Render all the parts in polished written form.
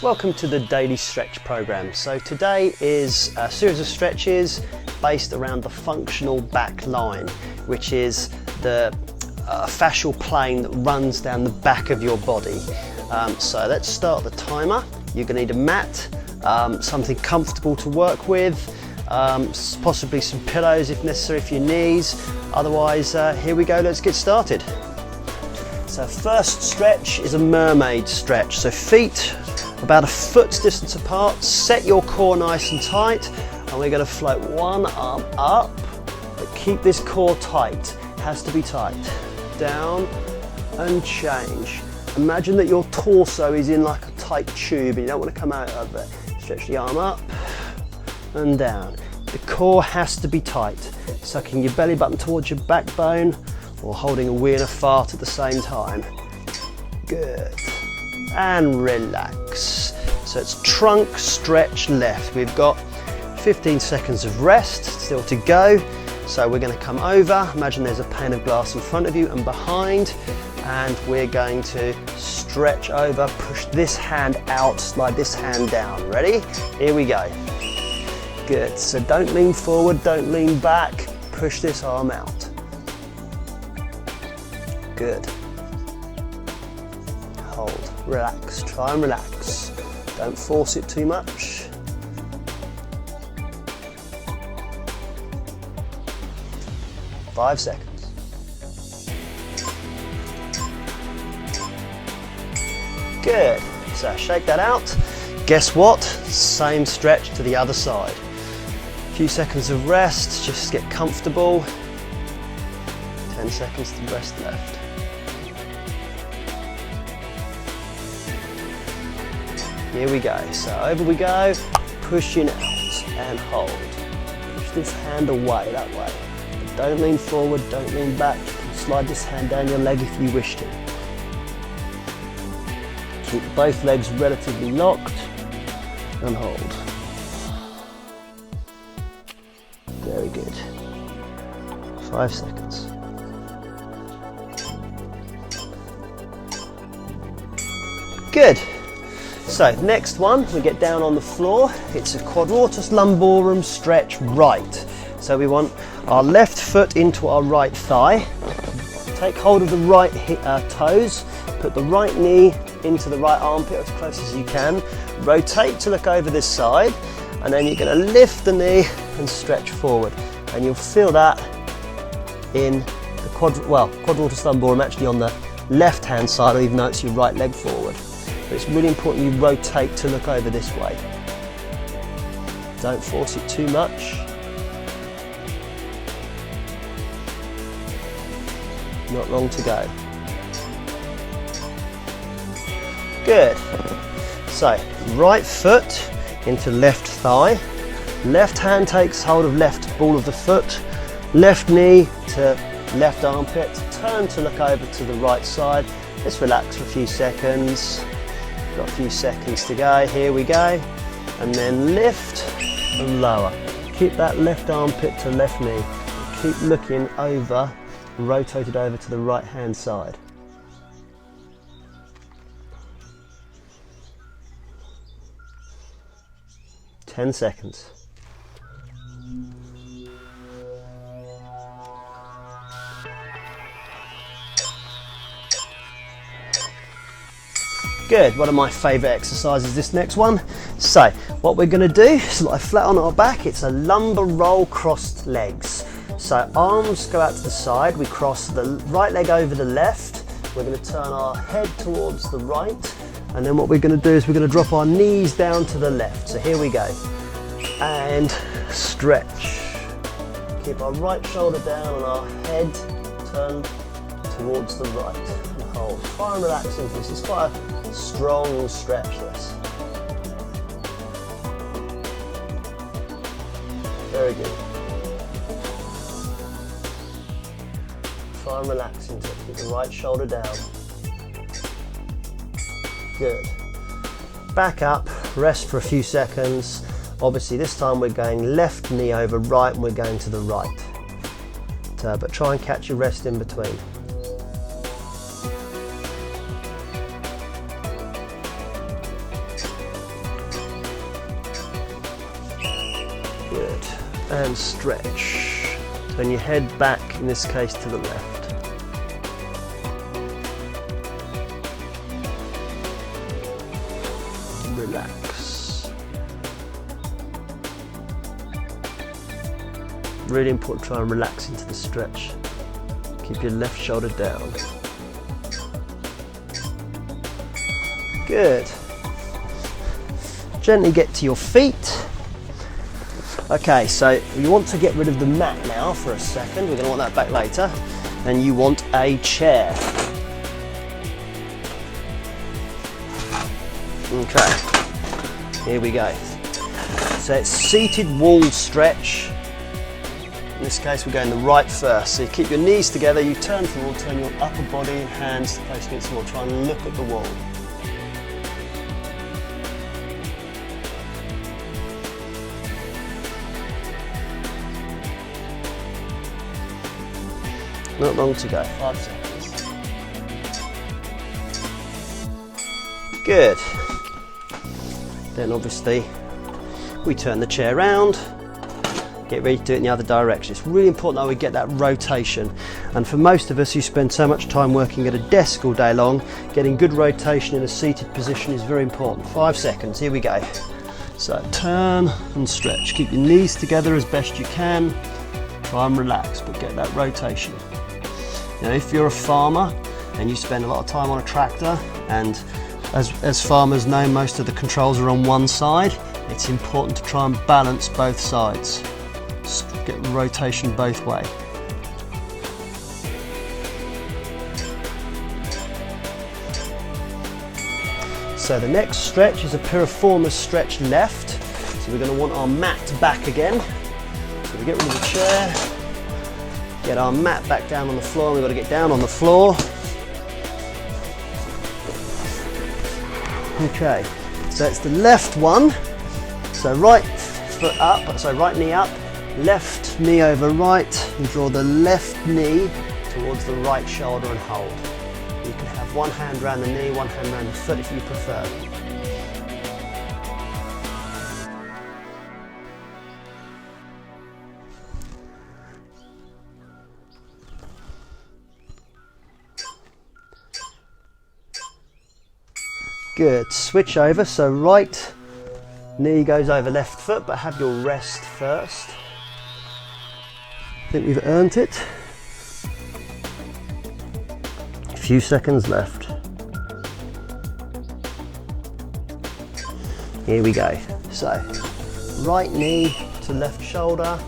Welcome to the Daily Stretch Program. So today is a series of stretches based around the functional back line, which is the fascial plane that runs down the back of your body. So let's start the timer. You're going to need a mat, something comfortable to work with, possibly some pillows if necessary for your knees. Otherwise, here we go, let's get started. So first stretch is a mermaid stretch. So feet about a foot's distance apart, set your core nice and tight, and we're going to float one arm up, but keep this core tight, has to be tight. Down and change. Imagine that your torso is in like a tight tube and you don't want to come out of it. Stretch the arm up and down. The core has to be tight, sucking your belly button towards your backbone or holding a wee and a fart at the same time. Good. And relax. So it's trunk stretch left. We've got 15 seconds of rest still to go. So we're going to come over. Imagine there's a pane of glass in front of you and behind, and we're going to stretch over, push this hand out, slide this hand down. Ready? Here we go. Good. So don't lean forward, don't lean back. Push this arm out. Good. Hold, relax, try and relax. Don't force it too much. Five seconds. Good, so shake that out. Guess what? Same stretch to the other side. A few seconds of rest, just get comfortable. 10 seconds to rest left. Here we go, so over we go, pushing out and hold. Push this hand away that way. But don't lean forward, don't lean back. You can slide this hand down your leg if you wish to. Keep both legs relatively locked and hold. Very good. 5 seconds. Good. So next one, we get down on the floor. It's a quadratus lumborum stretch right. So we want our left foot into our right thigh. Take hold of the right toes. Put the right knee into the right armpit as close as you can. Rotate to look over this side, and then you're going to lift the knee and stretch forward. And you'll feel that in the quadratus lumborum actually on the left hand side, even though it's your right leg forward. But it's really important you rotate to look over this way. Don't force it too much. Not long to go. Good. So, right foot into left thigh. Left hand takes hold of left ball of the foot. Left knee to left armpit. Turn to look over to the right side. Let's relax for a few seconds. Got a few seconds to go, here we go. And then lift and lower. Keep that left armpit to left knee. Keep looking over, rotated over to the right hand side. Ten seconds. Good, one of my favourite exercises, this next one. So, what we're going to do is lie flat on our back. It's a lumbar roll, crossed legs. So, arms go out to the side. We cross the right leg over the left. We're going to turn our head towards the right. And then what we're going to do is we're going to drop our knees down to the left. So, here we go. And stretch. Keep our right shoulder down and our head turned towards the right. And hold. Try and relax into this. It's quite a strong stretch, this. Very good. Try and relax into it. Keep the right shoulder down. Good. Back up, rest for a few seconds. Obviously this time we're going left knee over right and we're going to the right. But try and catch your rest in between. and stretch. Turn your head back, in this case to the left. Relax. Really important to try and relax into the stretch. Keep your left shoulder down. Good. Gently get to your feet. Okay, so you want to get rid of the mat now for a second. We're going to want that back later. And you want a chair. Okay, here we go. So it's seated wall stretch. In this case, we're going the right first. So you keep your knees together, you turn forward, turn your upper body and hands face against the wall. Try and look at the wall. Not long to go, 5 seconds. Good. Then obviously we turn the chair around, get ready to do it in the other direction. It's really important that we get that rotation. And for most of us who spend so much time working at a desk all day long, getting good rotation in a seated position is very important. 5 seconds, here we go. So turn and stretch. Keep your knees together as best you can. Try and relax, but get that rotation. Now, if you're a farmer and you spend a lot of time on a tractor, and as farmers know, most of the controls are on one side, it's important to try and balance both sides. Get rotation both ways. So the next stretch is a piriformis stretch left. So we're going to want our mat back again. So we get rid of the chair. Get our mat back down on the floor. We've got to get down on the floor. Okay, so it's the left one. So right foot up, so right knee up, left knee over right, and draw the left knee towards the right shoulder and hold. You can have one hand around the knee, one hand around the foot if you prefer. Good, switch over, so right knee goes over left foot, but have your rest first. I think we've earned it. A few seconds left. Here we go. So, right knee to left shoulder,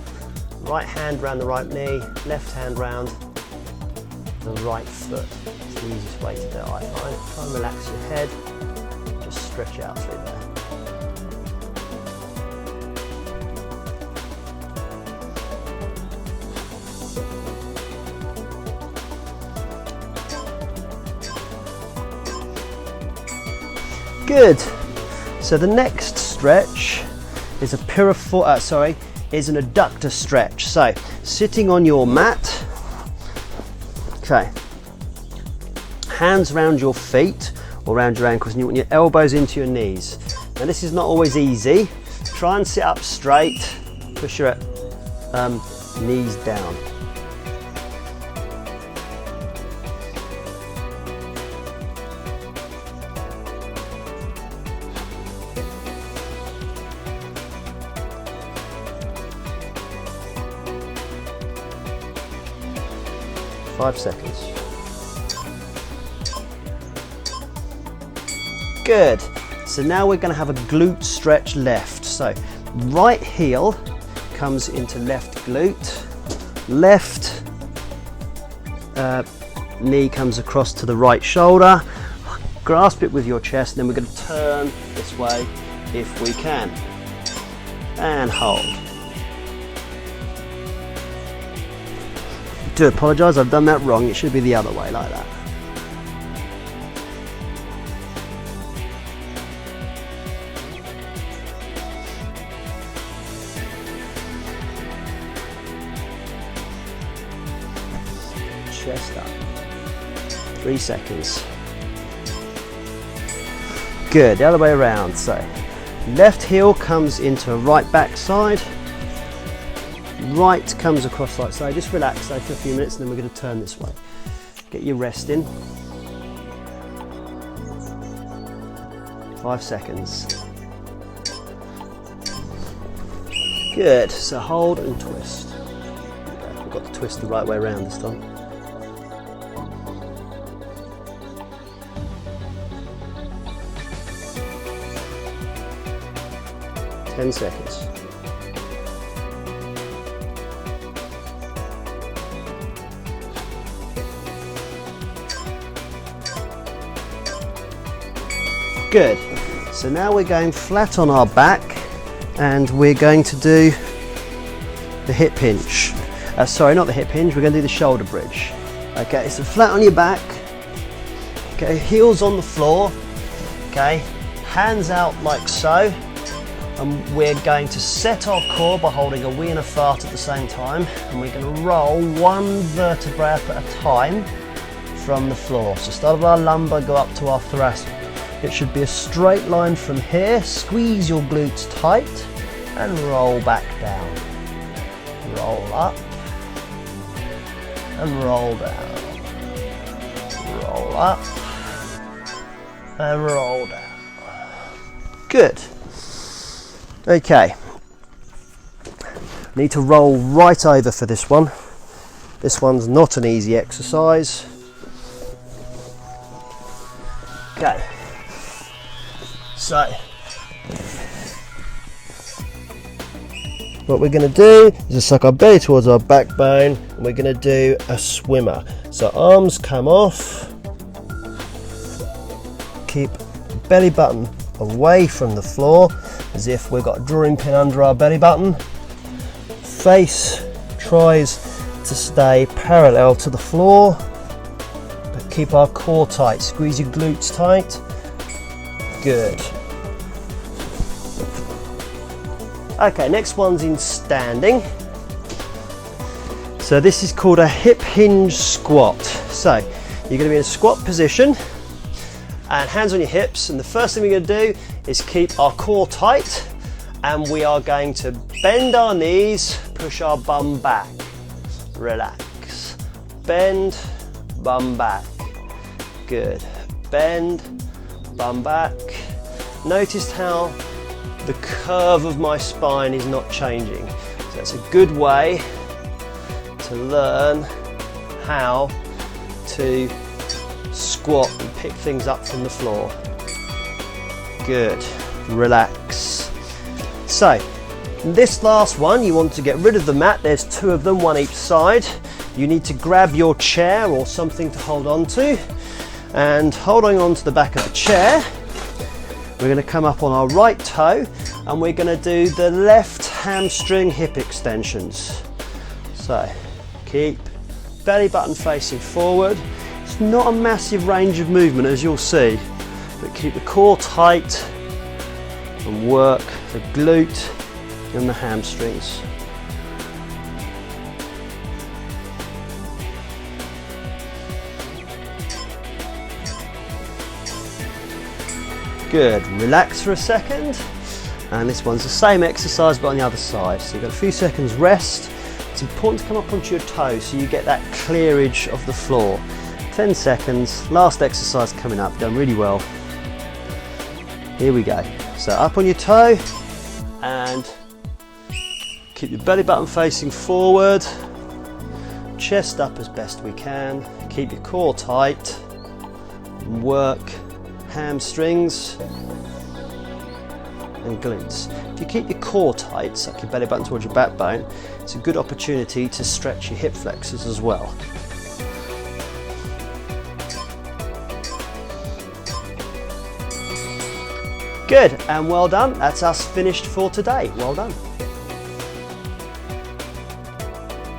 right hand round the right knee, left hand round the right foot. It's the easiest way to do it, I find. Try and relax your head. Just stretch out through there. Good. So the next stretch is an adductor stretch. So sitting on your mat. Okay. Hands around your feet or around your ankles, and you want your elbows into your knees. Now this is not always easy. Try and sit up straight, push your knees down. Five seconds. Good. So now we're going to have a glute stretch left. So right heel comes into left glute, left knee comes across to the right shoulder. Grasp it with your chest, and then we're going to turn this way if we can. And hold. I do apologise, I've done that wrong. It should be the other way, like that. Chest up. 3 seconds. Good, the other way around. So left heel comes into a right back side. right comes across like so. Just relax though for a few minutes and then we're going to turn this way. Get your rest in. 5 seconds. Good, so hold and twist. Okay, we've got to twist the right way around this time. Ten seconds. Good. So now we're going flat on our back and we're going to do the hip hinge. Sorry, not the hip hinge, we're going to do the shoulder bridge. Okay, so flat on your back. Okay, heels on the floor. Okay, hands out like so. And we're going to set our core by holding a wee and a fart at the same time. And we're going to roll one vertebrae up at a time from the floor. So start with our lumbar, go up to our thoracic. It should be a straight line from here. Squeeze your glutes tight and roll back down. Roll up and roll down. Roll up and roll down. Good. Okay. Need to roll right over for this one. This one's not an easy exercise. Okay. So, what we're going to do is just suck our belly towards our backbone and we're going to do a swimmer. So arms come off, keep belly button away from the floor as if we've got a drawing pin under our belly button. Face tries to stay parallel to the floor, but keep our core tight, squeeze your glutes tight. Good. Okay, next one's in standing. So this is called a hip hinge squat. So you're going to be in a squat position and hands on your hips, and the first thing we're going to do is keep our core tight and we are going to bend our knees, push our bum back, relax, bend, bum back, good, bend, bum back. Notice how the curve of my spine is not changing. So that's a good way to learn how to squat and pick things up from the floor. Good, relax. So this last one, you want to get rid of the mat. There's 2 of them, one each side. You need to grab your chair or something to hold on to, and holding on to the back of the chair, we're going to come up on our right toe and we're going to do the left hamstring hip extensions. So keep belly button facing forward. It's not a massive range of movement as you'll see, but keep the core tight and work the glute and the hamstrings. Good, relax for a second, and this one's the same exercise but on the other side. So you've got a few seconds rest. It's important to come up onto your toes so you get that clearage of the floor. 10 seconds, last exercise coming up, done really well. Here we go. So up on your toe and keep your belly button facing forward, chest up as best we can, keep your core tight, and work hamstrings and glutes. If you keep your core tight, suck your belly button towards your backbone, it's a good opportunity to stretch your hip flexors as well. Good, and well done. That's us finished for today. Well done.